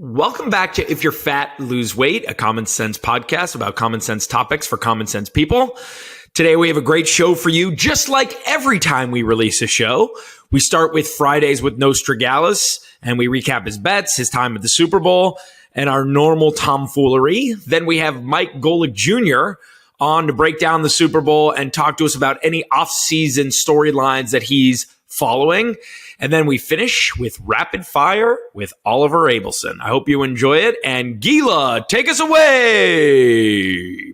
Welcome back to If You're Fat, Lose Weight, a common sense podcast about common sense topics for common sense people. Today we have a great show for you. Just like every time we release a show, we start with Fridays with Nostra Gallus, and we recap his bets, his time at the Super Bowl, and our normal tomfoolery. Then we have Mike Golic Jr. on to break down the Super Bowl and talk to us about any offseason storylines that he's following. And then we finish with Rapid Fire with Oliver Abelson. I hope you enjoy it. And Gila, take us away.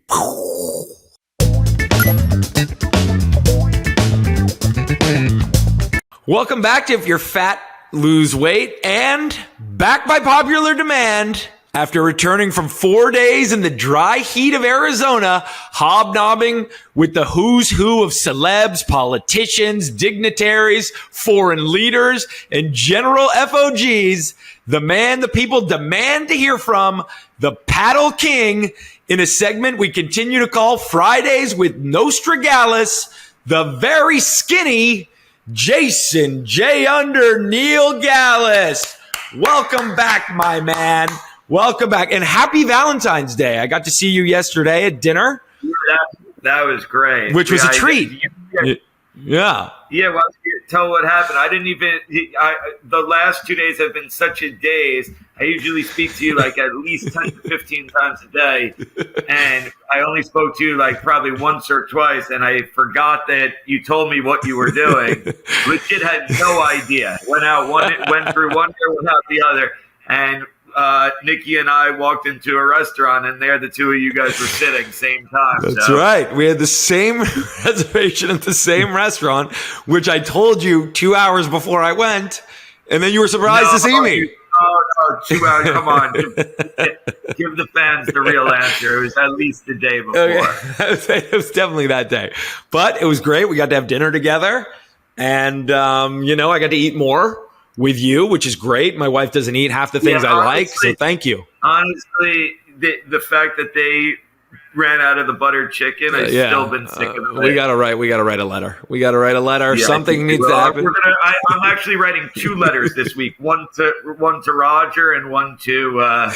Welcome back to If You're Fat, Lose Weight, and back by popular demand. After returning from 4 days in the dry heat of Arizona, hobnobbing with the who's who of celebs, politicians, dignitaries, foreign leaders, and general FOGs, the man the people demand to hear from, the Paddle King, in a segment we continue to call Fridays with Nostra Gallus, the very skinny Jason J. Under Neil Gallus. Welcome back, my man. Welcome back, and happy Valentine's Day. I got to see you yesterday at dinner. That was great. Which was a treat. Yeah. Yeah, well, tell what happened. I didn't even the last 2 days have been such a daze. I usually speak to you like at least 10 to 15 times a day, and I only spoke to you like probably once or twice, and I forgot that you told me what you were doing. Legit had no idea. Went through one ear, went out the other, and Nikki and I walked into a restaurant, and there the two of you guys were sitting same time. That's right. We had the same reservation at the same restaurant, which I told you 2 hours before I went, and then you were surprised to see me. No, 2 hours. Come on. Give the fans the real answer. It was at least the day before. Okay. It was definitely that day. But it was great. We got to have dinner together, and, I got to eat more with you, which is great. My wife doesn't eat half the things I like, so thank you. Honestly, the fact that they ran out of the buttered chicken, I've still been sick of it. We gotta write a letter. Yeah, something needs to happen. I'm actually writing 2 letters this week. One to Roger and one to I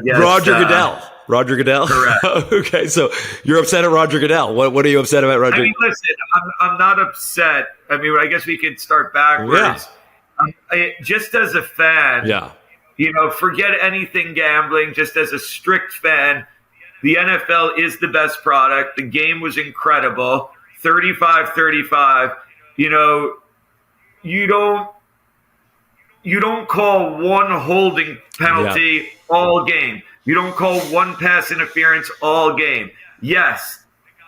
guess Roger Goodell. Roger Goodell? Correct. Okay, so you're upset at Roger Goodell. What are you upset about, Roger? I mean, listen, I'm not upset. I mean, I guess we could start backwards. Yeah. Just as a fan, forget anything gambling. Just as a strict fan, the NFL is the best product. The game was incredible. 35-35. You don't call one holding penalty all game. You don't call one pass interference all game. Yes,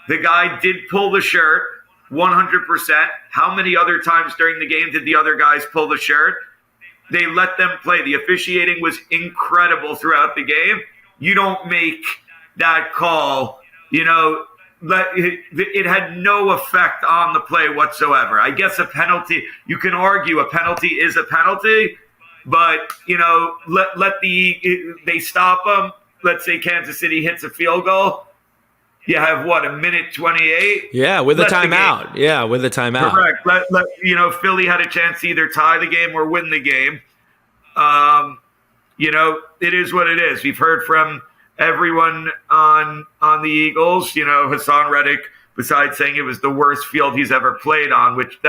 the guy did pull the shirt. 100%. How many other times during the game did the other guys pull the shirt? They let them play. The officiating was incredible throughout the game. You don't make that call. It had no effect on the play whatsoever. I guess a penalty, you can argue a penalty is a penalty, but, they stop them. Let's say Kansas City hits a field goal. You have a minute 28? Yeah, with a timeout. Yeah, with a timeout. Correct. Philly had a chance to either tie the game or win the game. It is what it is. We've heard from everyone on the Eagles. Hassan Reddick, besides saying it was the worst field he's ever played on, which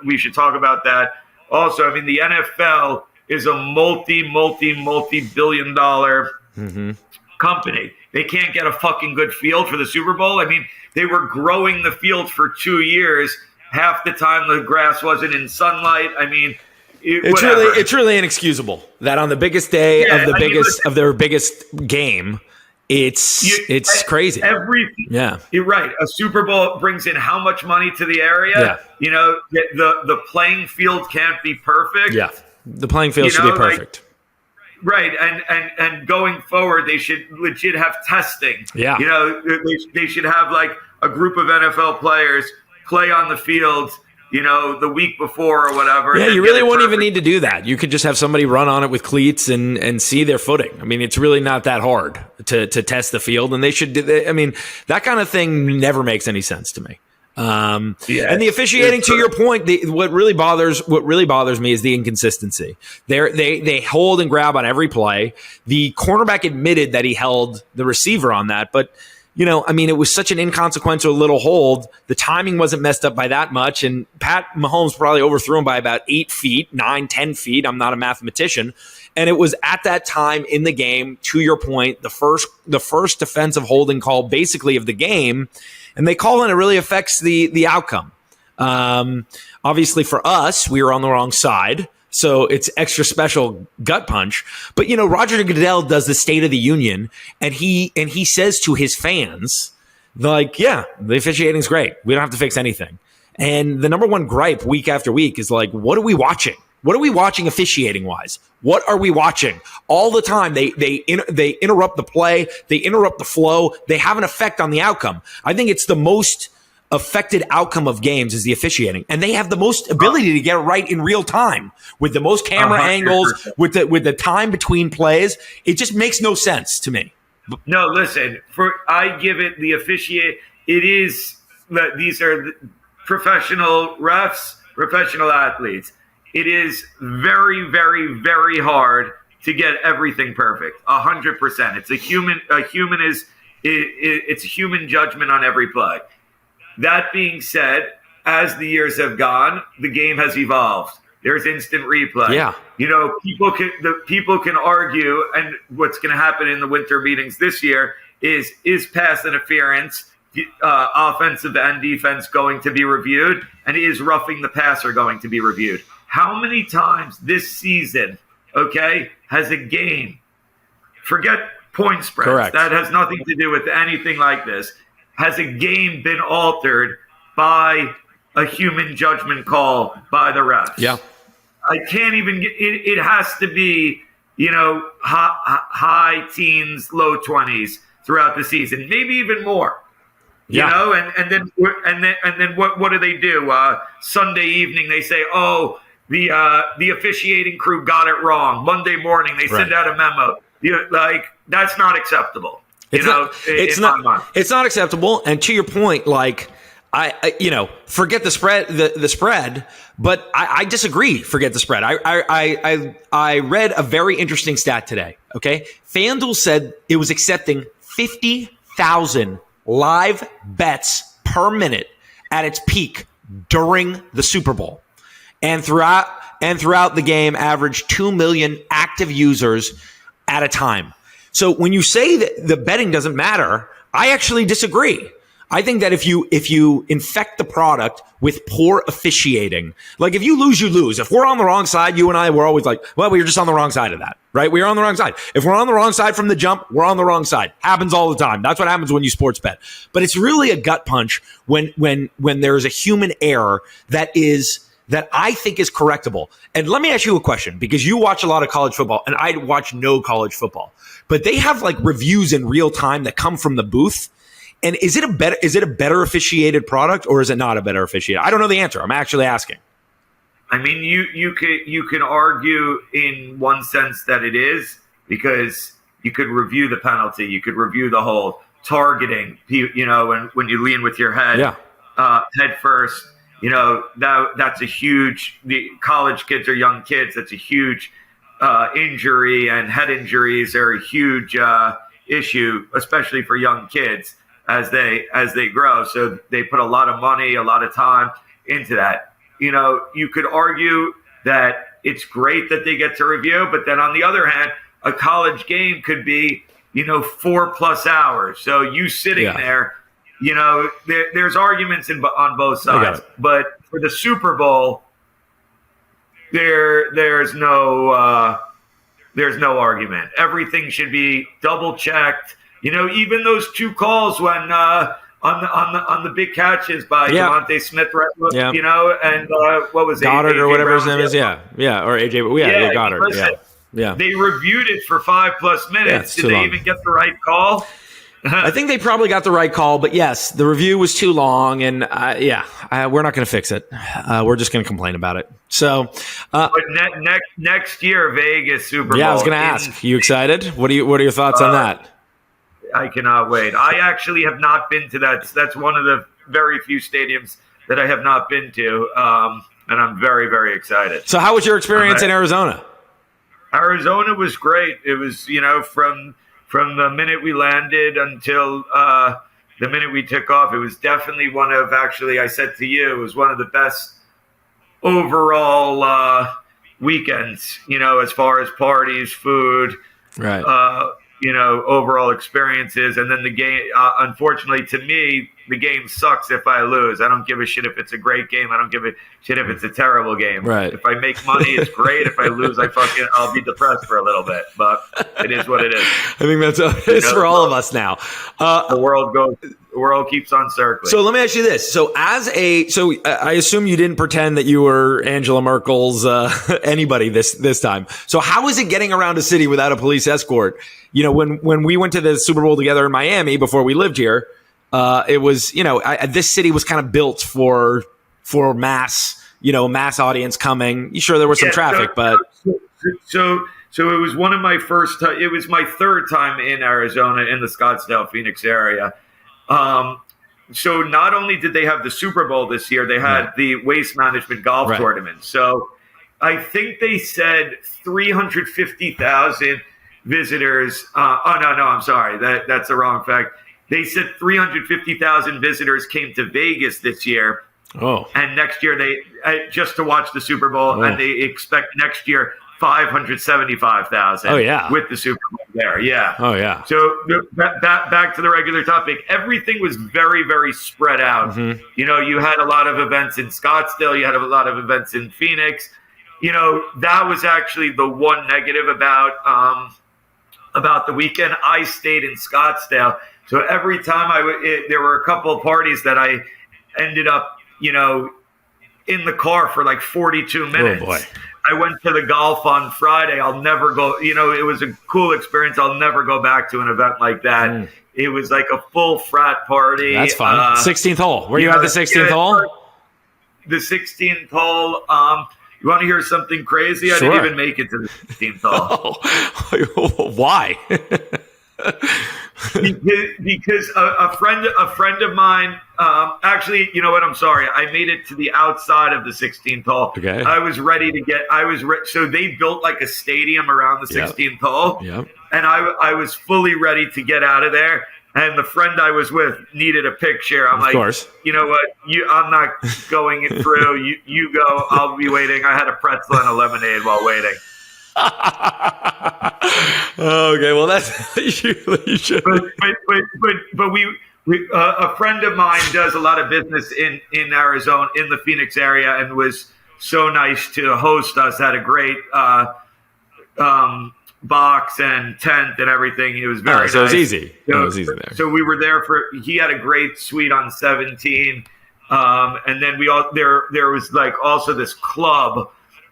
we should talk about that. Also, I mean, the NFL is a multi-billion dollar company. They can't get a fucking good field for the Super Bowl. I mean, they were growing the field for 2 years. Half the time the grass wasn't in sunlight. I mean, it's really inexcusable that on the biggest day of their biggest game, it's crazy. You're right. A Super Bowl brings in how much money to the area? Yeah. The playing field can't be perfect. Yeah, the playing field should be perfect. Right, and going forward, they should legit have testing. Yeah, they should have like a group of NFL players play on the field, the week before or whatever. Yeah, you really wouldn't even need to do that. You could just have somebody run on it with cleats and see their footing. I mean, it's really not that hard to test the field, and they should. I mean, that kind of thing never makes any sense to me. And the officiating, to your point, what really bothers me is the inconsistency. They hold and grab on every play. The cornerback admitted that he held the receiver on that, but it was such an inconsequential little hold. The timing wasn't messed up by that much, and Pat Mahomes probably overthrew him by about 8 feet, 9, 10 feet. I'm not a mathematician. And it was at that time in the game, to your point, the first defensive holding call basically of the game. And they call it, it really affects the outcome. Obviously for us, we were on the wrong side, so it's extra special gut punch. But Roger Goodell does the State of the Union, and he says to his fans, like, yeah, the officiating's great. We don't have to fix anything. And the number one gripe week after week is like, what are we watching? What are we watching officiating wise? What are we watching? All the time they interrupt the play, they interrupt the flow, they have an effect on the outcome. I think it's the most affected outcome of games is the officiating, and they have the most ability to get it right in real time with the most camera 100%. Angles, with the time between plays. It just makes no sense to me. No, listen, I give it the officiate. It is these are professional refs, professional athletes. It is very, very, very hard to get everything perfect. 100%. It's a human judgment on every play. That being said, as the years have gone, the game has evolved. There's instant replay. Yeah. People can argue, and what's going to happen in the winter meetings this year is pass interference, offensive and defense going to be reviewed, and is roughing the passer going to be reviewed? How many times this season, has a game, forget point spreads, correct, that has nothing to do with anything like this, has a game been altered by a human judgment call by the refs? Yeah. I can't even get it. It has to be, high teens, low 20s throughout the season, maybe even more. Yeah. And then what do they do? Sunday evening they say, oh, the officiating crew got it wrong. Monday morning they send out a memo. That's not acceptable. It's not acceptable. And to your point, I forget the spread, the spread, but I disagree. Forget the spread. I read a very interesting stat today. Okay. FanDuel said it was accepting 50,000 live bets per minute at its peak during the Super Bowl. And throughout the game, averaged 2 million active users at a time. So when you say that the betting doesn't matter, I actually disagree. I think that if you infect the product with poor officiating, like if you lose, you lose. If we're on the wrong side, you and I, we're always like, well, we were just on the wrong side of that, right? We were on the wrong side. If we're on the wrong side from the jump, we're on the wrong side. Happens all the time. That's what happens when you sports bet. But it's really a gut punch when there's a human error that I think is correctable. And let me ask you a question, because you watch a lot of college football and I watch no college football, but they have like reviews in real time that come from the booth. And is it a better officiated product, or is it not a better officiated? I don't know the answer. I'm actually asking. I mean, you can argue in one sense that it is, because you could review the penalty, you could review the hold, targeting, when you lean with your head, head first. That's a huge. The college kids are young kids. That's a huge injury, and head injuries are a huge issue, especially for young kids as they grow. So they put a lot of money, a lot of time into that. You could argue that it's great that they get to review, but then on the other hand, a college game could be 4+ hours. So you sitting there. There's arguments on both sides, but for the Super Bowl, there's no argument. Everything should be double checked. Even those 2 calls when on the big catches by Devontae Smith, and what was it, Goddard AJ or whatever his Brown, name is, or AJ, Goddard, listen, They reviewed it for 5+ minutes. Did they even get the right call? I think they probably got the right call, but yes, the review was too long, and we're not going to fix it. We're just going to complain about it. So, but next year, Vegas Super Bowl. Yeah, I was going to ask. You excited? What are your thoughts on that? I cannot wait. I actually have not been to that. That's one of the very few stadiums that I have not been to, and I'm very, very excited. So how was your experience in Arizona? Arizona was great. It was, from the minute we landed until the minute we took off, it was definitely I said to you, it was one of the best overall weekends, as far as parties, food, right. Overall experiences. And then the game, unfortunately to me, the game sucks if I lose. I don't give a shit if it's a great game. I don't give a shit if it's a terrible game. Right. If I make money, it's great. If I lose, I'll be depressed for a little bit, but it is what it is. I think that's what it is for all of us now. The world keeps on circling. So let me ask you this. So I assume you didn't pretend that you were Angela Merkel's anybody this time. So how is it getting around a city without a police escort? When we went to the Super Bowl together in Miami before we lived here, it was, this city was kind of built for mass audience coming. Sure, there was some traffic, but so it was one of my first. It was my third time in Arizona in the Scottsdale, Phoenix area. So not only did they have the Super Bowl this year, they had the Waste Management Golf Tournament. So I think they said 350,000 visitors. No, I'm sorry. That's the wrong fact. They said 350,000 visitors came to Vegas this year. Oh. And next year just to watch the Super Bowl, and they expect next year 575,000. Oh yeah, with the Super Bowl there. Yeah. Oh yeah. So back to the regular topic. Everything was very, very spread out. Mm-hmm. You had a lot of events in Scottsdale. You had a lot of events in Phoenix. That was actually the one negative about the weekend. I stayed in Scottsdale. So every time there were a couple of parties that I ended up, in the car for like 42 minutes. Oh boy. I went to the golf on Friday. I'll never go, it was a cool experience. I'll never go back to an event like that. It was like a full frat party. That's fun. 16th hole. Were you at the 16th hole? The 16th hole. You want to hear something crazy? Sure. I didn't even make it to the 16th hole. Oh, why? because a friend of mine, actually, you know what? I'm sorry. I made it to the outside of the 16th hole. Okay. I was ready to so they built like a stadium around the 16th hole. Yep. And I was fully ready to get out of there. And the friend I was with needed a picture. I'm like, course. You know what? I'm not going it through. You go. I'll be waiting. I had a pretzel and a lemonade while waiting. Okay, well that's you should. But we a friend of mine does a lot of business in Arizona, in the Phoenix area, and was so nice to host us. Had a great box and tent and everything. It was very nice. So it was easy. It was easy there. So we were there he had a great suite on 17. And then there was like also this club.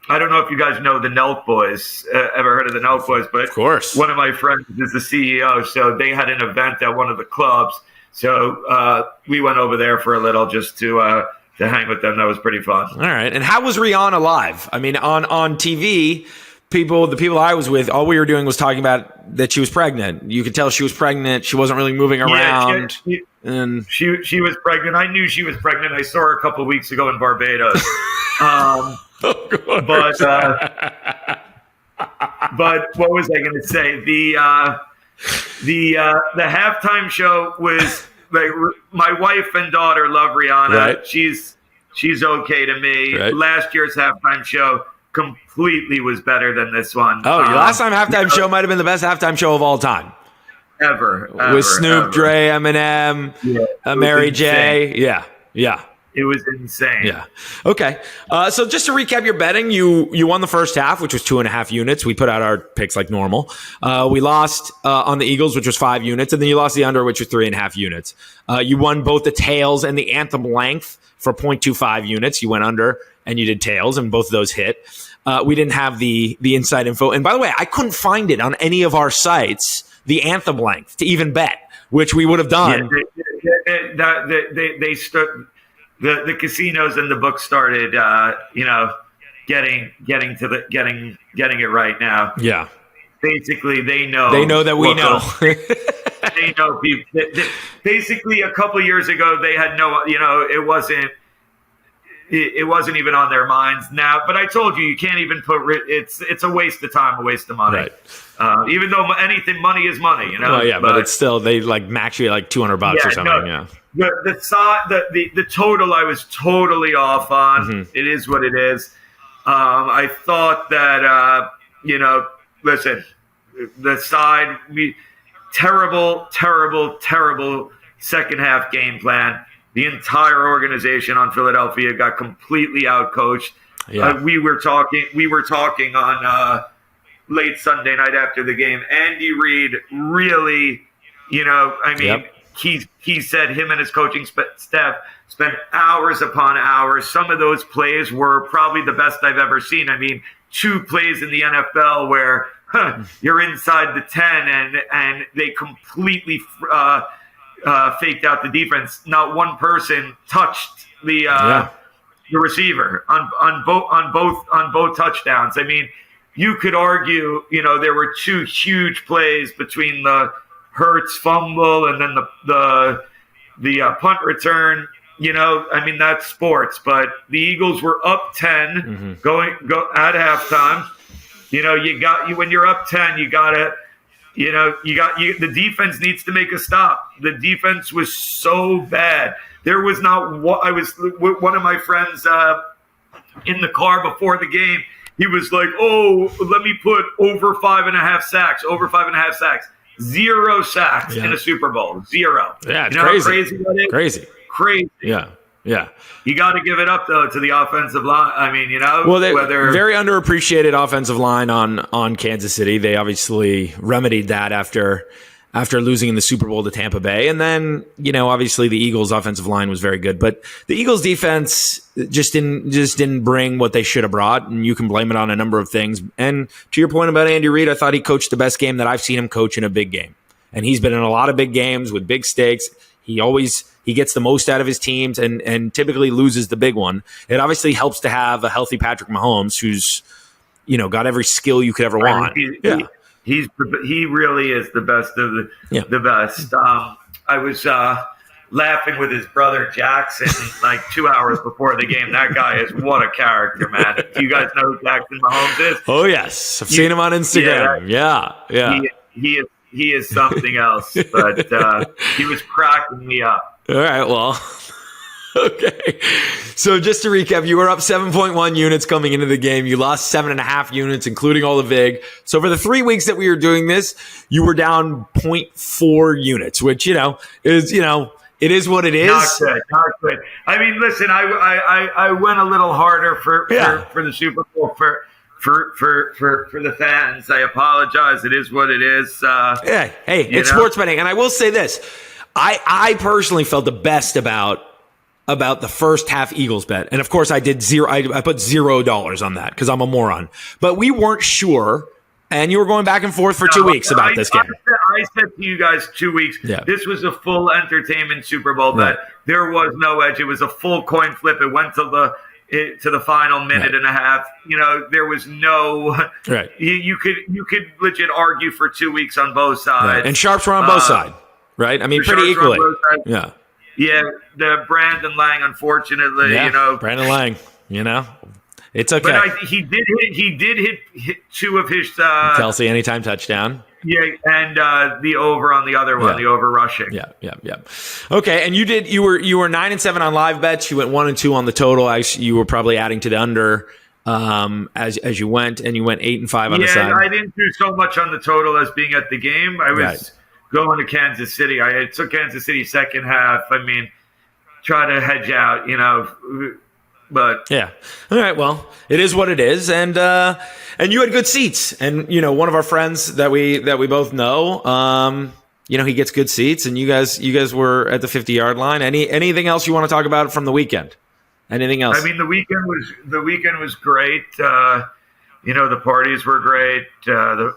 I don't know if you guys know the Nelk Boys. Ever heard of the Nelk Boys? But of course, one of my friends is the CEO. So they had an event at one of the clubs. So we went over there for a little just to hang with them. That was pretty fun. All right. And how was Rihanna live? I mean, on TV, the people I was with, all we were doing was talking about that she was pregnant. You could tell she was pregnant. She wasn't really moving around. And she was pregnant. I knew she was pregnant. I saw her a couple of weeks ago in Barbados. But what was I going to say? The halftime show was like, my wife and daughter love Rihanna. Right. She's okay to me. Right. Last year's halftime show completely was better than this one. Oh, your last time halftime show might have been the best halftime show of all time. Ever. With Snoop, Dre, Eminem, Mary J. Yeah. It was insane. Yeah. Okay. So just to recap your betting, you won the first half, which was 2.5 units. We put out our picks like normal. We lost on the Eagles, which was 5 units, and then you lost the under, which was 3.5 units. You won both the tails and the anthem length for 0.25 units. You went under and you did tails, and both of those hit. We didn't have the inside info. And by the way, I couldn't find it on any of our sites, the anthem length to even bet, which we would have done. The casinos and the books started, getting it right now. Yeah. Basically, they know that we know. they know people. Basically, a couple of years ago, they had no, it wasn't even on their minds now. But I told you can't even put it's a waste of time, a waste of money. Right. Even though money is money, Well, yeah, but it's still, they like max you like $200 or something. No, the total I was totally off on. Mm-hmm. It is what it is. I thought that listen, the side terrible second half game plan. The entire organization on Philadelphia got completely outcoached. Yeah. We were talking on late Sunday night after the game. Andy Reid really, Yep. he said him and his coaching staff spent hours upon hours. Some of those plays were probably the best I've ever seen. I mean, 2 plays in the NFL where you're inside the 10 and they completely faked out the defense. Not one person touched the receiver on both touchdowns. I mean, you could argue, there were 2 huge plays between the Hurts fumble and then the punt return. That's sports. But the Eagles were up 10 go at halftime. When you're up 10, the defense needs to make a stop. The defense was so bad. There was not what I was with one of my friends in the car before the game. He was like, "Oh, let me put over 5.5 sacks. Over 5.5 sacks. 0 sacks in a Super Bowl. 0. Yeah, it's crazy. crazy. How crazy that is? Crazy. Yeah. You got to give it up though to the offensive line. I mean, very underappreciated offensive line on Kansas City. They obviously remedied that after losing in the Super Bowl to Tampa Bay. And then, obviously the Eagles offensive line was very good, but the Eagles defense just didn't bring what they should have brought. And you can blame it on a number of things. And to your point about Andy Reid, I thought he coached the best game that I've seen him coach in a big game. And he's been in a lot of big games with big stakes. He gets the most out of his teams and typically loses the big one. It obviously helps to have a healthy Patrick Mahomes who's, got every skill you could ever want. He really is the best of the best. I was laughing with his brother Jackson like 2 hours before the game. That guy is what a character, man. Do you guys know who Jackson Mahomes is? Oh yes, I've seen him on Instagram. Yeah. He is something else, but he was cracking me up. All right, well. Okay. So just to recap, you were up 7.1 units coming into the game. You lost 7.5 units, including all the VIG. So for the 3 weeks that we were doing this, you were down 0.4 units, which, it is what it is. Not good. I mean, listen, I went a little harder for the Super Bowl for the fans. I apologize. It is what it is. Hey, it's sports betting. And I will say this. I personally felt the best about the first half Eagles bet. And of course I did I put $0 on that because I'm a moron. But we weren't sure. And you were going back and forth for 2 weeks about this game. I said to you guys 2 weeks, this was a full entertainment Super Bowl bet. There was no edge. It was a full coin flip. It went to the final minute and a half. There was no you could legit argue for 2 weeks on both sides. Right. And sharps were on both sides, right? I mean, pretty equally. Yeah, the Brandon Lang, unfortunately, Brandon Lang, it's okay. But he did hit 2 of his Kelsey anytime touchdown. Yeah, and the over on the other one, the over rushing. Yeah. Okay, and you were 9-7 on live bets. You went 1-2 on the total. You were probably adding to the under as you went, and you went 8-5 on the side. I didn't do so much on the total as being at the game. I was going to Kansas City. I took Kansas City second half. I mean, try to hedge out, but yeah. All right. Well, it is what it is. And you had good seats, and, one of our friends that we both know, he gets good seats, and you guys were at the 50-yard line. Anything else you want to talk about from the weekend? Anything else? I mean, the weekend was great. The parties were great.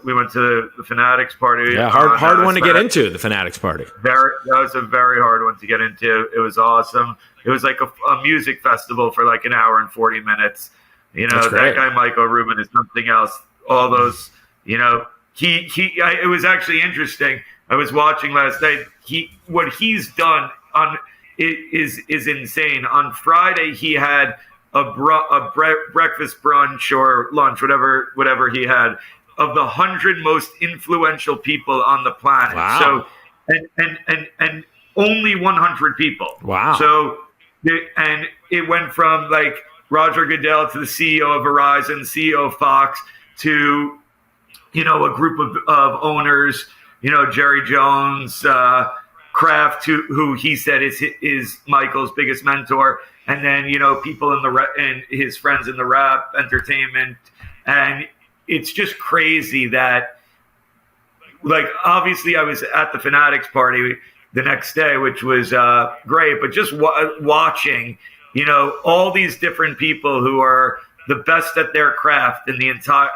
We went to the Fanatics party. Yeah, hard one to get into, the Fanatics party. That was a very hard one to get into. It was awesome. It was like a music festival for like an hour and 40 minutes. That guy Michael Rubin is something else. All those, it was actually interesting. I was watching last night. What he's done on is insane. On Friday, he had a breakfast, brunch, or lunch, whatever he had, of the 100 most influential people on the planet. Wow. So, and only 100 people. Wow. So, and it went from like Roger Goodell to the CEO of Verizon, CEO of Fox, to, a group of owners, Jerry Jones, Kraft, who he said is Michael's biggest mentor, and then people and his friends in the rap entertainment, and it's just crazy that, like, obviously I was at the Fanatics party the next day, which was great, but just watching, all these different people who are the best at their craft in the entire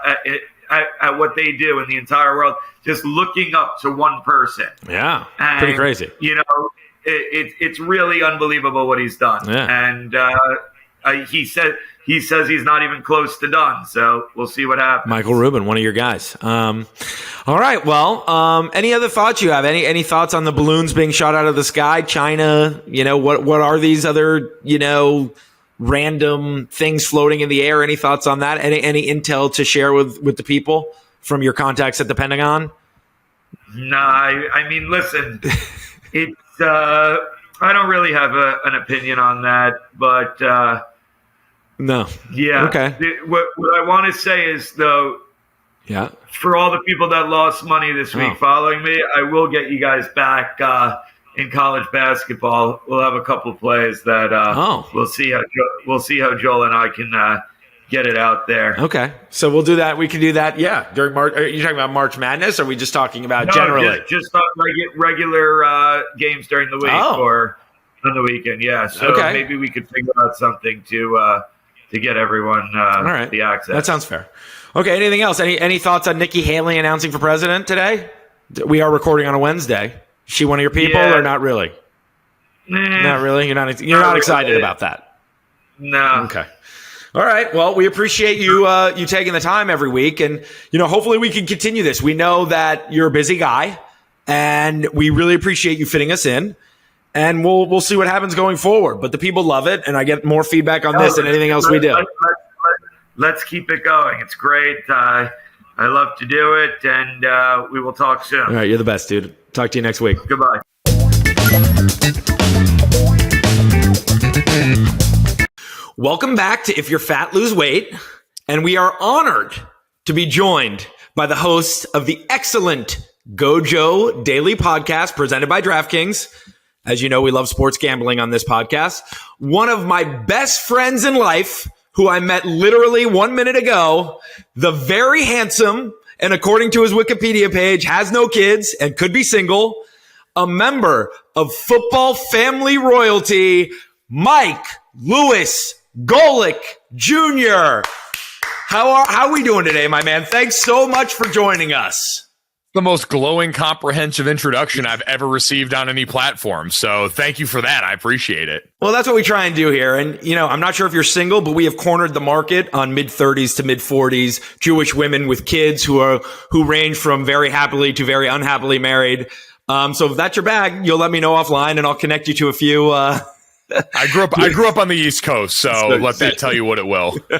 at what they do in the entire world, just looking up to one person. Yeah, and, pretty crazy. It's really unbelievable what he's done. Yeah. And he says he's not even close to done. So we'll see what happens. Michael Rubin, one of your guys. All right. Well, any other thoughts you have? Any thoughts on the balloons being shot out of the sky? China, what are these other, random things floating in the air? Any thoughts on that? Any intel to share with the people from your contacts at the Pentagon? No, I mean, listen, it's, I don't really have an opinion on that, but, no. Yeah. Okay. What I want to say is, though, yeah, for all the people that lost money this week following me, I will get you guys back in college basketball. We'll have a couple of plays that we'll see how Joel and I can get it out there. Okay, so we'll do that. We can do that. Yeah, during March. Are you talking about March Madness? Or are we just talking about generally? Just regular games during the week or on the weekend. Yeah, so maybe we could figure out something to get everyone the access. That sounds fair. Okay, anything else? Any thoughts on Nikki Haley announcing for president today? We are recording on a Wednesday. Is she one of your people or not really? Not really? You're not excited about that? No. Okay. All right. Well, we appreciate you taking the time every week, and hopefully we can continue this. We know that you're a busy guy, and we really appreciate you fitting us in. And we'll see what happens going forward. But the people love it, and I get more feedback on this than anything else we do. Let's keep it going. It's great. I love to do it, and we will talk soon. All right, you're the best, dude. Talk to you next week. Goodbye. Welcome back to If You're Fat, Lose Weight. And we are honored to be joined by the host of the excellent Gojo Daily Podcast presented by DraftKings. As you know, we love sports gambling on this podcast. One of my best friends in life, who I met literally 1 minute ago, the very handsome, and according to his Wikipedia page, has no kids and could be single, a member of football family royalty, Mike Lewis Golic Jr. How are we doing today, my man? Thanks so much for joining us. The most glowing, comprehensive introduction I've ever received on any platform. So thank you for that. I appreciate it. Well, that's what we try and do here. And, I'm not sure if you're single, but we have cornered the market on mid-30s to mid-40s Jewish women with kids who range from very happily to very unhappily married. So if that's your bag, you'll let me know offline and I'll connect you to a few. I grew up on the East Coast, so let that tell you what it will. All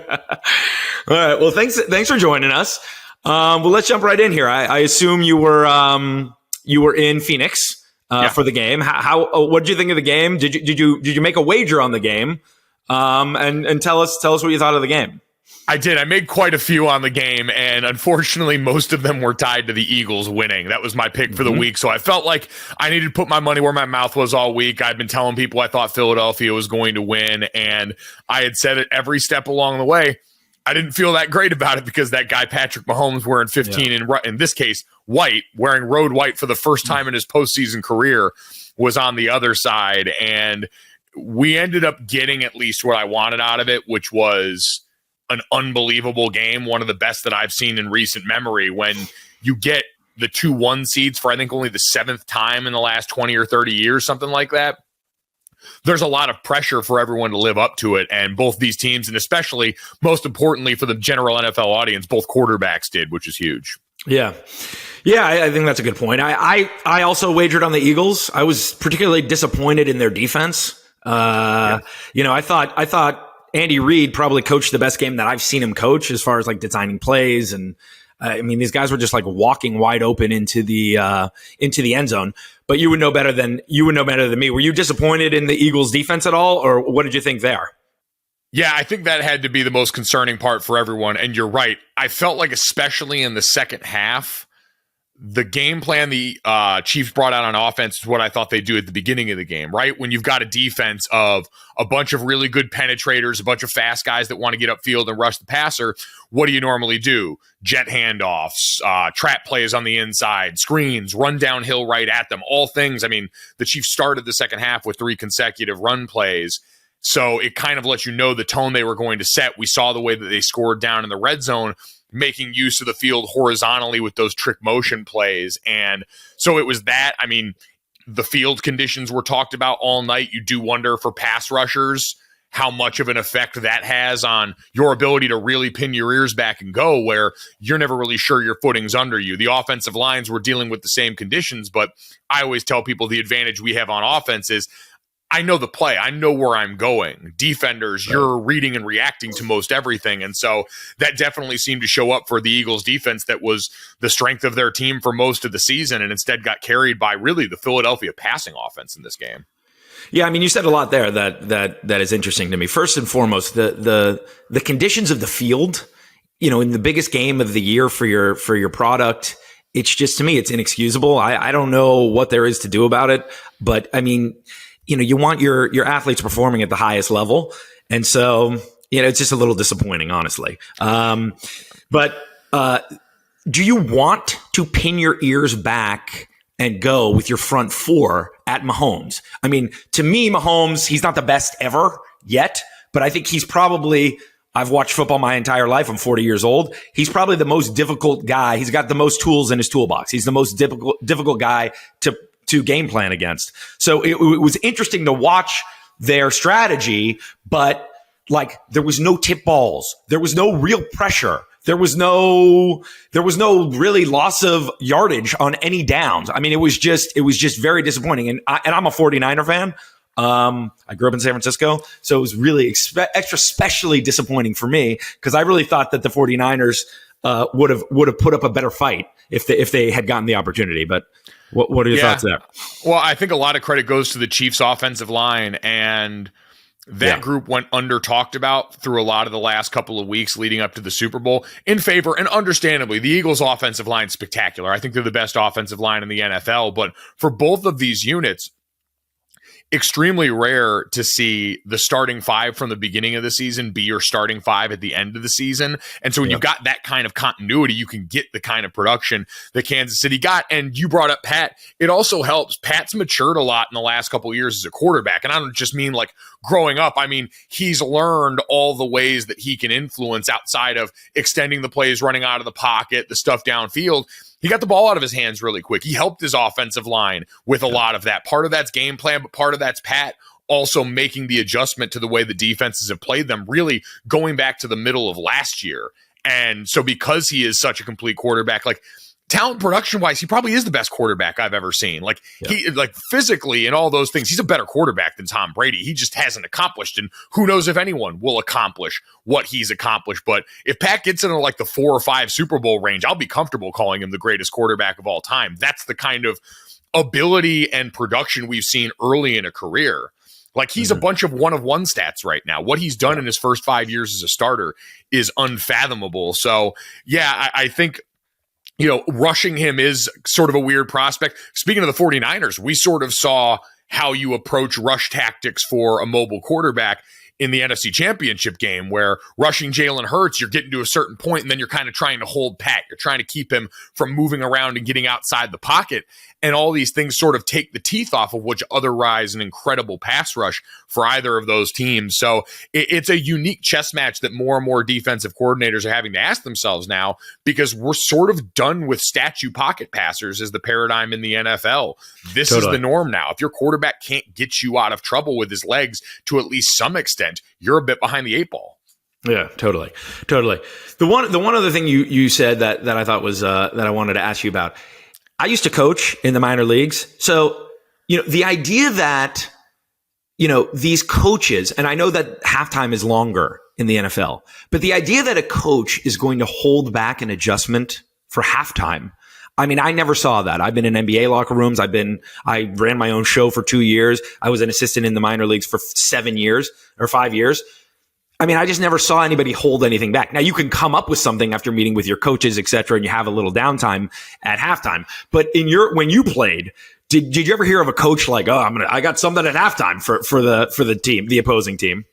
right. Well, thanks for joining us. Well, let's jump right in here. I assume you were in Phoenix for the game. What did you think of the game? Did you make a wager on the game? And tell us what you thought of the game. I did. I made quite a few on the game, and unfortunately, most of them were tied to the Eagles winning. That was my pick for the week, so I felt like I needed to put my money where my mouth was all week. I'd been telling people I thought Philadelphia was going to win, and I had said it every step along the way. I didn't feel that great about it because that guy, Patrick Mahomes, wearing 15, in this case, white, wearing road white for the first time in his postseason career, was on the other side, and we ended up getting at least what I wanted out of it, which was an unbelievable game, one of the best that I've seen in recent memory. When you get the 2-1 seeds for I think only the 7th time in the last 20 or 30 years, something like that, there's a lot of pressure for everyone to live up to it. And both these teams, and especially most importantly for the general NFL audience, both quarterbacks did, which is huge. Yeah. Yeah, I think that's a good point. I also wagered on the Eagles. I was particularly disappointed in their defense. I thought Andy Reid probably coached the best game that I've seen him coach as far as like designing plays. And these guys were just like walking wide open into the end zone. But you would know better than me. Were you disappointed in the Eagles defense at all, or what did you think there? Yeah, I think that had to be the most concerning part for everyone. And you're right. I felt like, especially in the second half, the game plan the Chiefs brought out on offense is what I thought they'd do at the beginning of the game, right? When you've got a defense of a bunch of really good penetrators, a bunch of fast guys that want to get upfield and rush the passer, what do you normally do? Jet handoffs, trap plays on the inside, screens, run downhill right at them, all things. I mean, the Chiefs started the second half with 3 consecutive run plays. So it kind of lets you know the tone they were going to set. We saw the way that they scored down in the red zone, making use of the field horizontally with those trick motion plays. And so it was that. I mean, the field conditions were talked about all night. You do wonder for pass rushers how much of an effect that has on your ability to really pin your ears back and go, where you're never really sure your footing's under you. The offensive lines were dealing with the same conditions, but I always tell people the advantage we have on offense is I know the play. I know where I'm going. Defenders, right. You're reading and reacting to most everything. And so that definitely seemed to show up for the Eagles defense that was the strength of their team for most of the season and instead got carried by really the Philadelphia passing offense in this game. Yeah, I mean, you said a lot there that is interesting to me. First and foremost, the conditions of the field, in the biggest game of the year for your product, it's just, to me, it's inexcusable. I don't know what there is to do about it, but I mean, you want your athletes performing at the highest level. And so, it's just a little disappointing, honestly. But do you want to pin your ears back and go with your front four at Mahomes? I mean, to me, Mahomes, he's not the best ever yet, but I think he's probably, I've watched football my entire life. I'm 40 years old. He's probably the most difficult guy. He's got the most tools in his toolbox. He's the most difficult guy to game plan against. So it was interesting to watch their strategy, but like there was no tip balls. There was no real pressure. There was no really loss of yardage on any downs. I mean, it was just very disappointing. And I'm a 49er fan. I grew up in San Francisco, so it was really extra specially disappointing for me because I really thought that the 49ers would have put up a better fight if they had gotten the opportunity. But what are your thoughts there? Well, I think a lot of credit goes to the Chiefs' offensive line, and that group went under talked about through a lot of the last couple of weeks leading up to the Super Bowl in favor, and understandably, the Eagles' offensive line is spectacular. I think they're the best offensive line in the NFL, but for both of these units, extremely rare to see the starting 5 from the beginning of the season be your starting 5 at the end of the season. And so when you've got that kind of continuity, you can get the kind of production that Kansas City got. And you brought up Pat. It also helps. Pat's matured a lot in the last couple of years as a quarterback. And I don't just mean like growing up. I mean, he's learned all the ways that he can influence outside of extending the plays, running out of the pocket, the stuff downfield. He got the ball out of his hands really quick. He helped his offensive line with a lot of that. Part of that's game plan, but part of that's Pat also making the adjustment to the way the defenses have played them, really going back to the middle of last year. And so because he is such a complete quarterback, like talent production wise, he probably is the best quarterback I've ever seen. Like he, like physically and all those things, he's a better quarterback than Tom Brady. He just hasn't accomplished, and who knows if anyone will accomplish what he's accomplished. But if Pat gets into like the 4 or 5 Super Bowl range, I'll be comfortable calling him the greatest quarterback of all time. That's the kind of ability and production we've seen early in a career. Like he's a bunch of one stats right now. What he's done in his first 5 years as a starter is unfathomable. So yeah, I think, rushing him is sort of a weird prospect. Speaking of the 49ers, we sort of saw how you approach rush tactics for a mobile quarterback in the NFC Championship game, where rushing Jalen Hurts, you're getting to a certain point and then you're kind of trying to hold Pat. You're trying to keep him from moving around and getting outside the pocket. And all these things sort of take the teeth off of what's otherwise an incredible pass rush for either of those teams. So it's a unique chess match that more and more defensive coordinators are having to ask themselves now, because we're sort of done with statue pocket passers as the paradigm in the NFL. This is the norm now. If your quarterback can't get you out of trouble with his legs to at least some extent, you're a bit behind the 8 ball. Yeah, totally. The one other thing you said that I thought was that I wanted to ask you about. I used to coach in the minor leagues, so the idea that these coaches, and I know that halftime is longer in the NFL, but the idea that a coach is going to hold back an adjustment for halftime. I mean, I never saw that. I've been in NBA locker rooms. I ran my own show for 2 years. I was an assistant in the minor leagues for 7 years or 5 years. I mean, I just never saw anybody hold anything back. Now, you can come up with something after meeting with your coaches, et cetera, and you have a little downtime at halftime. But when you played, did you ever hear of a coach like, I got something at halftime for the team, the opposing team?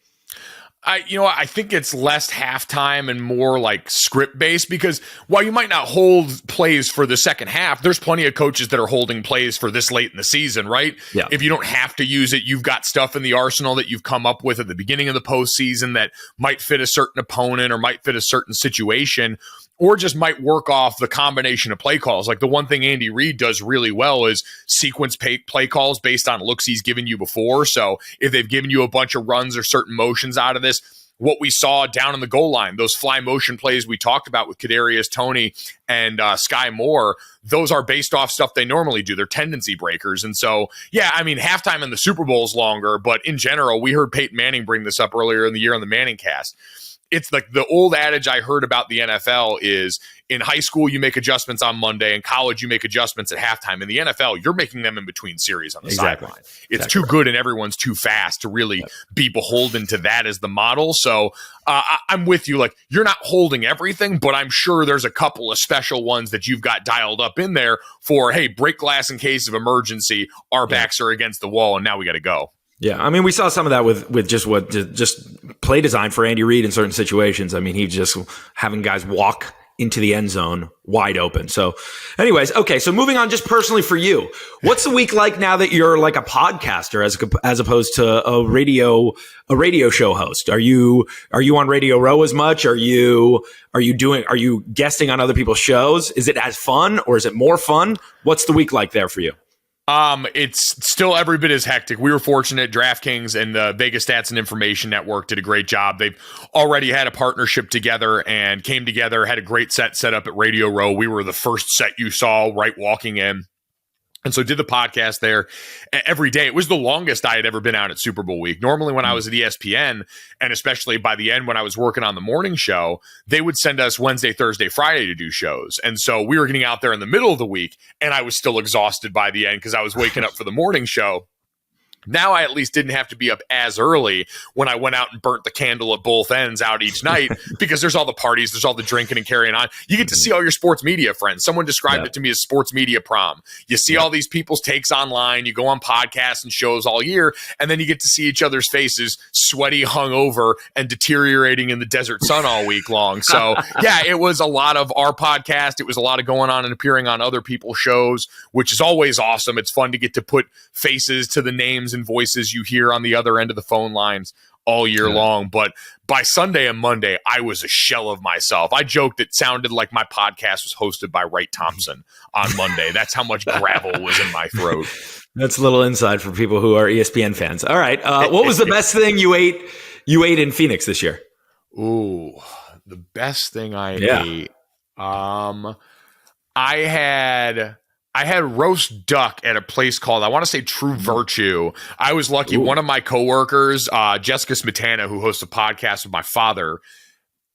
I think it's less halftime and more like script based, because while you might not hold plays for the second half, there's plenty of coaches that are holding plays for this late in the season, right? Yeah. If you don't have to use it, you've got stuff in the arsenal that you've come up with at the beginning of the postseason that might fit a certain opponent or might fit a certain situation, or just might work off the combination of play calls. Like the one thing Andy Reid does really well is sequence play calls based on looks he's given you before. So if they've given you a bunch of runs or certain motions out of this, what we saw down in the goal line, those fly motion plays we talked about with Kadarius Toney and Sky Moore, those are based off stuff they normally do. They're tendency breakers. And so, yeah, I mean, halftime in the Super Bowl is longer, but in general, we heard Peyton Manning bring this up earlier in the year on the Manning cast. It's like the old adage I heard about the NFL is in high school, you make adjustments on Monday. In college, you make adjustments at halftime. In the NFL, you're making them in between series on the sideline. It's too good and everyone's too fast to really be beholden to that as the model. So I'm with you. Like, you're not holding everything, but I'm sure there's a couple of special ones that you've got dialed up in there for, hey, break glass in case of emergency. Our backs are against the wall and now we got to go. Yeah, I mean, we saw some of that with just play design for Andy Reid in certain situations. I mean, he's just having guys walk into the end zone wide open. So anyways, okay, so moving on, just personally for you, what's the week like now that you're like a podcaster as opposed to a radio show host? Are you on Radio Row as much? Are you guesting on other people's shows? Is it as fun or is it more fun? What's the week like there for you? It's still every bit as hectic. We were fortunate. DraftKings and the Vegas Stats and Information Network did a great job. They've already had a partnership together and came together, had a great set up at Radio Row. We were the first set you saw right walking in. And so did the podcast there every day. It was the longest I had ever been out at Super Bowl week. Normally when I was at ESPN, and especially by the end when I was working on the morning show, they would send us Wednesday, Thursday, Friday to do shows. And so we were getting out there in the middle of the week, and I was still exhausted by the end because I was waking up for the morning show. Now I at least didn't have to be up as early when I went out and burnt the candle at both ends out each night because there's all the parties, there's all the drinking and carrying on. You get to see all your sports media friends. Someone described it to me as sports media prom. You see all these people's takes online. You go on podcasts and shows all year, and then you get to see each other's faces sweaty, hungover, and deteriorating in the desert sun all week long. So, yeah, it was a lot of our podcast. It was a lot of going on and appearing on other people's shows, which is always awesome. It's fun to get to put faces to the names and voices you hear on the other end of the phone lines all year long. But by Sunday and Monday, I was a shell of myself. I joked it sounded like my podcast was hosted by Wright Thompson on Monday. That's how much gravel was in my throat. That's a little inside for people who are ESPN fans. All right. What was the best thing you ate in Phoenix this year? Ooh, the best thing I ate. I had roast duck at a place called, I want to say True Virtue. I was lucky. One of my coworkers, Jessica Smetana, who hosts a podcast with my father,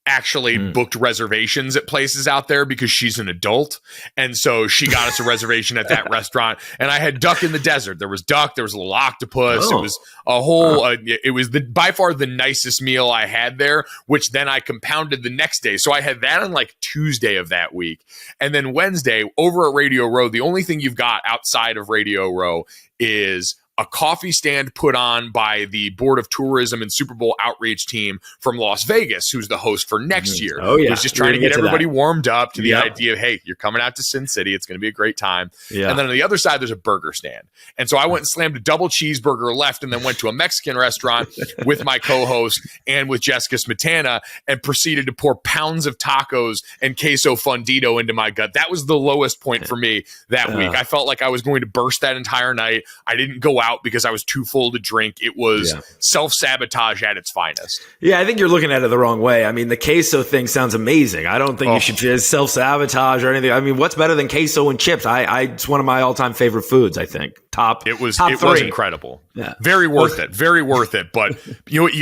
actually booked reservations at places out there because she's an adult. And so she got us a reservation at that restaurant. And I had duck in the desert. There was duck. There was a little octopus. It was a whole, it was by far the nicest meal I had there, which then I compounded the next day. So I had that on like Tuesday of that week. And then Wednesday over at Radio Row, the only thing you've got outside of Radio Row is a coffee stand put on by the Board of Tourism and Super Bowl outreach team from Las Vegas, who's the host for next year. Oh, yeah. Who's just trying to get everybody warmed up to the idea of, hey, you're coming out to Sin City. It's going to be a great time. Yeah. And then on the other side, there's a burger stand. And so I went and slammed a double cheeseburger left and then went to a Mexican restaurant with my co-host and with Jessica Smetana and proceeded to pour pounds of tacos and queso fundido into my gut. That was the lowest point for me that week. I felt like I was going to burst that entire night. I didn't go out because I was too full to drink. It was self-sabotage at its finest. Yeah, I think you're looking at it the wrong way. I mean, the queso thing sounds amazing. I don't think you should just self-sabotage or anything. I mean, what's better than queso and chips? It's one of my all-time favorite foods, I think. It was three. incredible. Yeah. Very worth it. Very worth it. But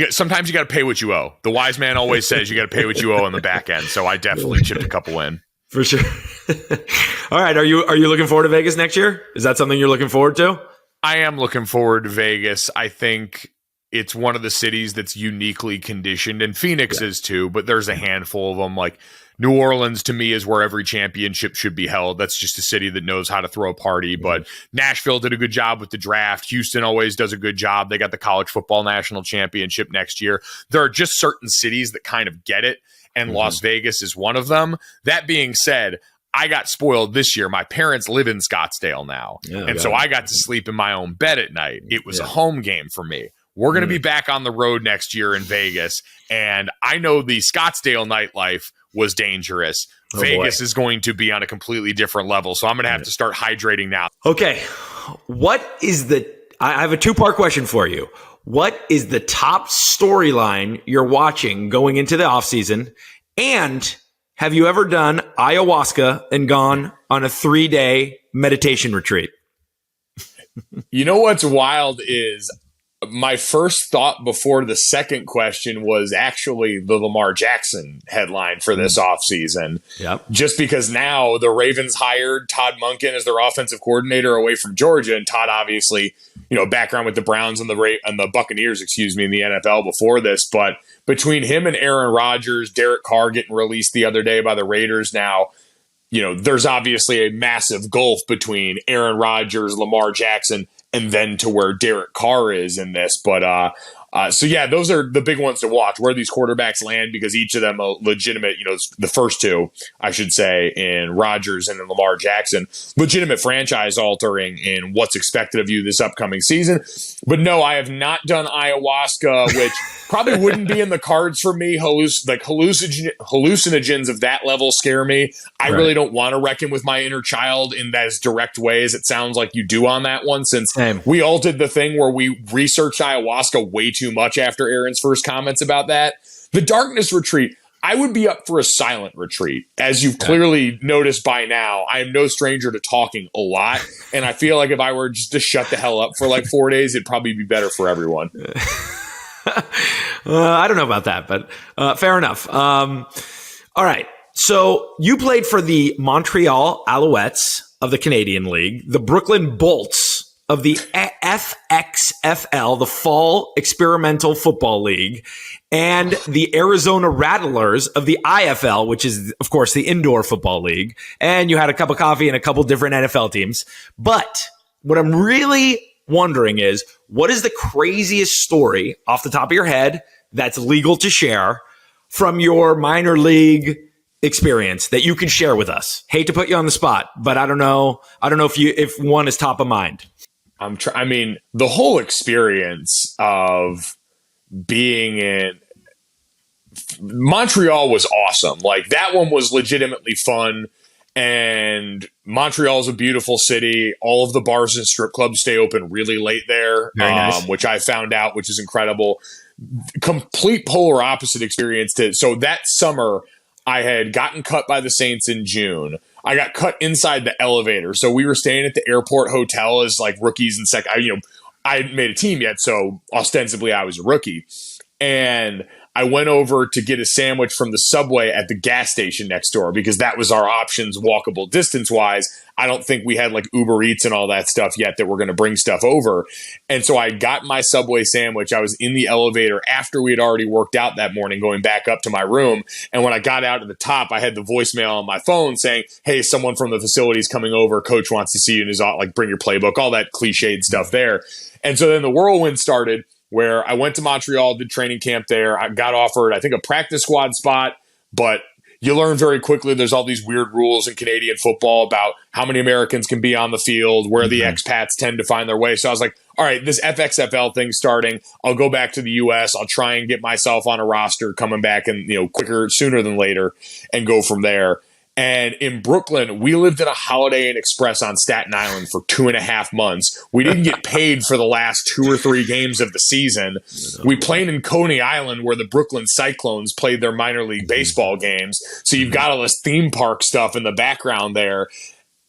sometimes you got to pay what you owe. The wise man always says you got to pay what you owe on the back end. So I definitely chipped a couple in. For sure. All right. Are you looking forward to Vegas next year? Is that something you're looking forward to? I am looking forward to Vegas. I think it's one of the cities that's uniquely conditioned, and Phoenix is too, but there's a handful of them. Like New Orleans, to me, is where every championship should be held. That's just a city that knows how to throw a party. But Nashville did a good job with the draft. Houston always does a good job. They got the college football national championship next year. There are just certain cities that kind of get it, and Las Vegas is one of them. That being said, I got spoiled this year. My parents live in Scottsdale now, so I got to sleep in my own bed at night. It was a home game for me. We're going to be back on the road next year in Vegas, and I know the Scottsdale nightlife was dangerous. Vegas is going to be on a completely different level, so I'm going to have to start hydrating now. Okay, I have a two-part question for you. What is the top storyline you're watching going into the offseason? And have you ever done ayahuasca and gone on a 3-day meditation retreat? You know what's wild is my first thought before the second question was actually the Lamar Jackson headline for this offseason. Yep. Just because now the Ravens hired Todd Monken as their offensive coordinator away from Georgia, and Todd obviously, background with the Browns and the Buccaneers, in the NFL before this. But between him and Aaron Rodgers, Derek Carr getting released the other day by the Raiders now, there's obviously a massive gulf between Aaron Rodgers, Lamar Jackson, and then to where Derek Carr is in this. But those are the big ones to watch, where these quarterbacks land, because each of them are legitimate, the first two, I should say, in Rodgers and in Lamar Jackson, legitimate franchise altering in what's expected of you this upcoming season. But no, I have not done ayahuasca, which probably wouldn't be in the cards for me. Hallucinogens of that level scare me. I really don't want to reckon with my inner child in as direct way as it sounds like you do on that one, since we all did the thing where we researched ayahuasca way too much after Aaron's first comments about that. The darkness retreat, I would be up for a silent retreat. As you've clearly noticed by now, I am no stranger to talking a lot. And I feel like if I were just to shut the hell up for like 4 days, it'd probably be better for everyone. I don't know about that, but fair enough. All right. So you played for the Montreal Alouettes of the Canadian League, the Brooklyn Bolts of the FXFL, the Fall Experimental Football League, and the Arizona Rattlers of the IFL, which is, of course, the Indoor Football League. And you had a cup of coffee and a couple different NFL teams. But what I'm really wondering is, what is the craziest story off the top of your head that's legal to share from your minor league experience that you can share with us? Hate to put you on the spot, but I don't know if one is top of mind. The whole experience of being in Montreal was awesome. Like, that one was legitimately fun. And Montreal's a beautiful city. All of the bars and strip clubs stay open really late there, nice. Which I found out, which is incredible. Complete polar opposite experience so that summer, I had gotten cut by the Saints in June. I got cut inside the elevator. So we were staying at the airport hotel as like rookies and I hadn't made a team yet. So ostensibly I was a rookie. And I went over to get a sandwich from the Subway at the gas station next door because that was our options walkable distance wise. I don't think we had like Uber Eats and all that stuff yet that we're going to bring stuff over. And so I got my Subway sandwich. I was in the elevator after we had already worked out that morning, going back up to my room. And when I got out at the top, I had the voicemail on my phone saying, "Hey, someone from the facility is coming over. Coach wants to see you and is like, bring your playbook," all that cliched stuff there. And so then the whirlwind started, where I went to Montreal, did training camp there. I got offered, I think, a practice squad spot, but you learn very quickly there's all these weird rules in Canadian football about how many Americans can be on the field, where the expats tend to find their way. So I was like, all right, this FXFL thing's starting. I'll go back to the U.S. I'll try and get myself on a roster coming back and, quicker, sooner than later, and go from there. And in Brooklyn, we lived in a Holiday Inn Express on Staten Island for 2.5 months. We didn't get paid for the last 2 or 3 games of the season. We played in Coney Island, where the Brooklyn Cyclones played their minor league baseball games. So you've got all this theme park stuff in the background there.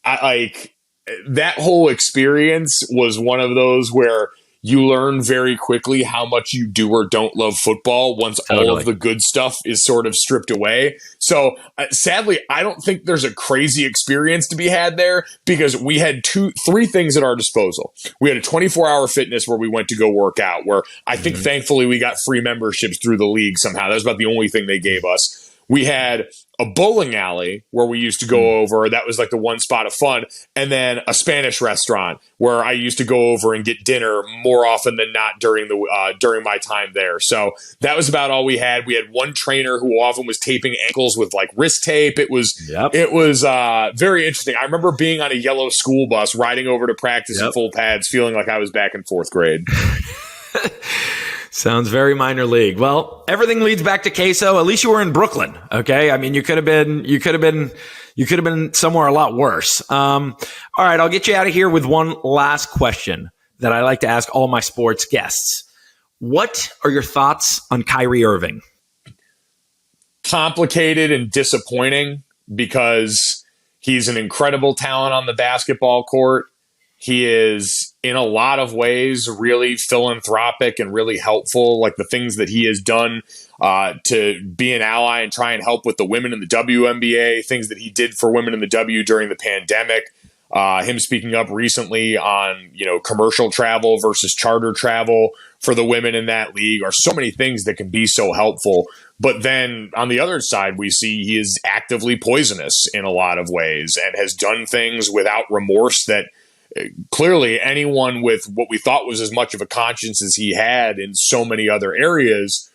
That whole experience was one of those where you learn very quickly how much you do or don't love football once all of the good stuff is sort of stripped away. So sadly, I don't think there's a crazy experience to be had there, because we had 3 things at our disposal. We had a 24-hour fitness where we went to go work out, where I think thankfully we got free memberships through the league somehow. That was about the only thing they gave us. We had a bowling alley where we used to go over. That was like the one spot of fun. And then a Spanish restaurant where I used to go over and get dinner more often than not during my time there. So that was about all we had. We had one trainer who often was taping ankles with like wrist tape. It was very interesting. I remember being on a yellow school bus riding over to practice in full pads, feeling like I was back in 4th grade. Sounds very minor league. Well, everything leads back to queso. At least you were in Brooklyn. Okay. I mean, you could have been somewhere a lot worse. All right. I'll get you out of here with one last question that I like to ask all my sports guests. What are your thoughts on Kyrie Irving? Complicated and disappointing, because he's an incredible talent on the basketball court. He is, in a lot of ways, really philanthropic and really helpful. Like the things that he has done to be an ally and try and help with the women in the WNBA, things that he did for women in the W during the pandemic, him speaking up recently on, commercial travel versus charter travel for the women in that league, are so many things that can be so helpful. But then on the other side, we see he is actively poisonous in a lot of ways and has done things without remorse that clearly anyone with what we thought was as much of a conscience as he had in so many other areas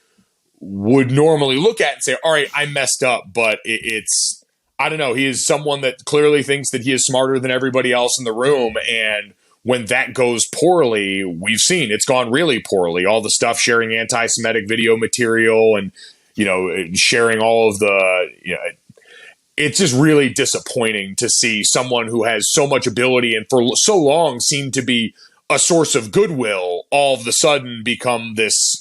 would normally look at and say, all right, I messed up. But it's, I don't know, he is someone that clearly thinks that he is smarter than everybody else in the room. And when that goes poorly, we've seen it's gone really poorly. All the stuff, sharing anti-Semitic video material and, sharing all of the, it's just really disappointing to see someone who has so much ability and for so long seemed to be a source of goodwill all of a sudden become this,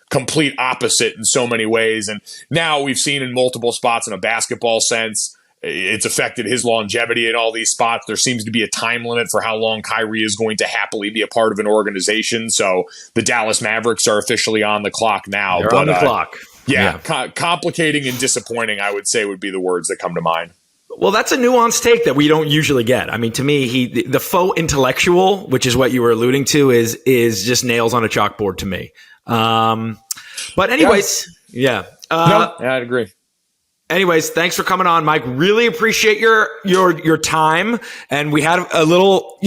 complete opposite in so many ways. And now we've seen in multiple spots in a basketball sense, it's affected his longevity in all these spots. There seems to be a time limit for how long Kyrie is going to happily be a part of an organization. So the Dallas Mavericks are officially on the clock now. They're on the clock. Yeah. Complicating and disappointing, I would say, would be the words that come to mind. Well, that's a nuanced take that we don't usually get. I mean, to me, the faux intellectual, which is what you were alluding to, is just nails on a chalkboard to me. But anyways, no, I'd agree. Anyways, thanks for coming on, Mike. Really appreciate your time. And we had a little,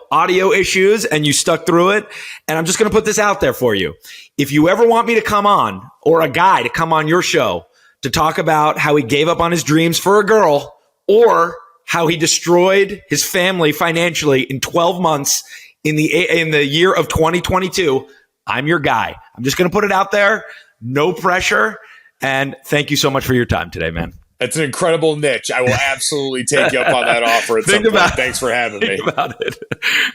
audio issues and you stuck through it. And I'm just going to put this out there for you. If you ever want me to come on, or a guy to come on your show to talk about how he gave up on his dreams for a girl, or how he destroyed his family financially in 12 months in the year of 2022, I'm your guy. I'm just going to put it out there. No pressure. And thank you so much for your time today, man. It's an incredible niche. I will absolutely take you up on that offer at some point. Thanks for having me. Think about it.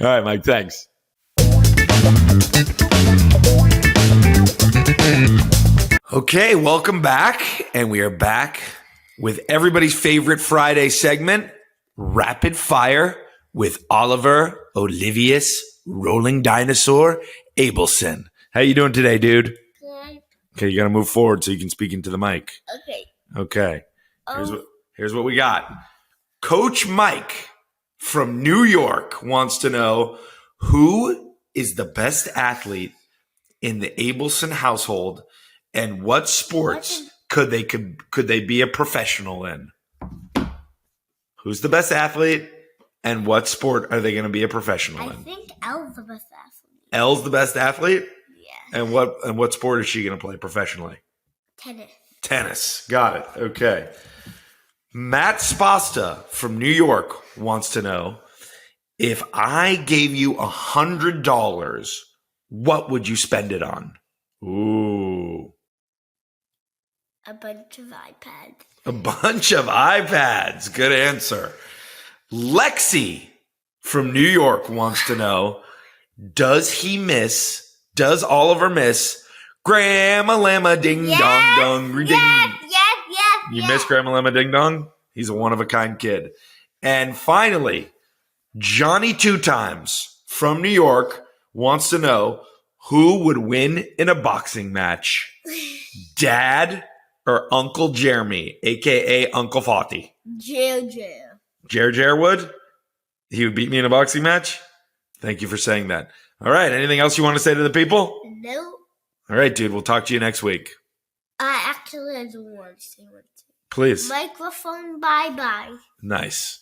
All right, Mike. Thanks. Okay, welcome back. And we are back with everybody's favorite Friday segment, Rapid Fire with Oliver Olivius Rolling Dinosaur Abelson. How you doing today, dude? Good. Okay, you got to move forward so you can speak into the mic. Okay. Here's what we got. Coach Mike from New York wants to know, who is the best athlete in the Abelson household, and what sports could they be a professional in? Who's the best athlete, and what sport are they going to be a professional in? I think Elle's the best athlete. Elle's the best athlete? Yeah. And what sport is she going to play professionally? Tennis. Got it. Okay. Matt Spasta from New York wants to know, if I gave you $100, what would you spend it on? Ooh. A bunch of iPads. A bunch of iPads. Good answer. Lexi from New York wants to know, does Oliver miss Grandma Lemma Ding Dong Dong Ding? Yes. You miss Grandma Lemma Ding Dong? He's a one-of-a-kind kid. And finally, Johnny Two Times from New York wants to know, who would win in a boxing match? Dad or Uncle Jeremy, a.k.a. Uncle Fawty? Jer would? He would beat me in a boxing match? Thank you for saying that. All right. Anything else you want to say to the people? No. All right, dude. We'll talk to you next week. Actually, I don't want to say one thing. Please. Microphone, bye-bye. Nice.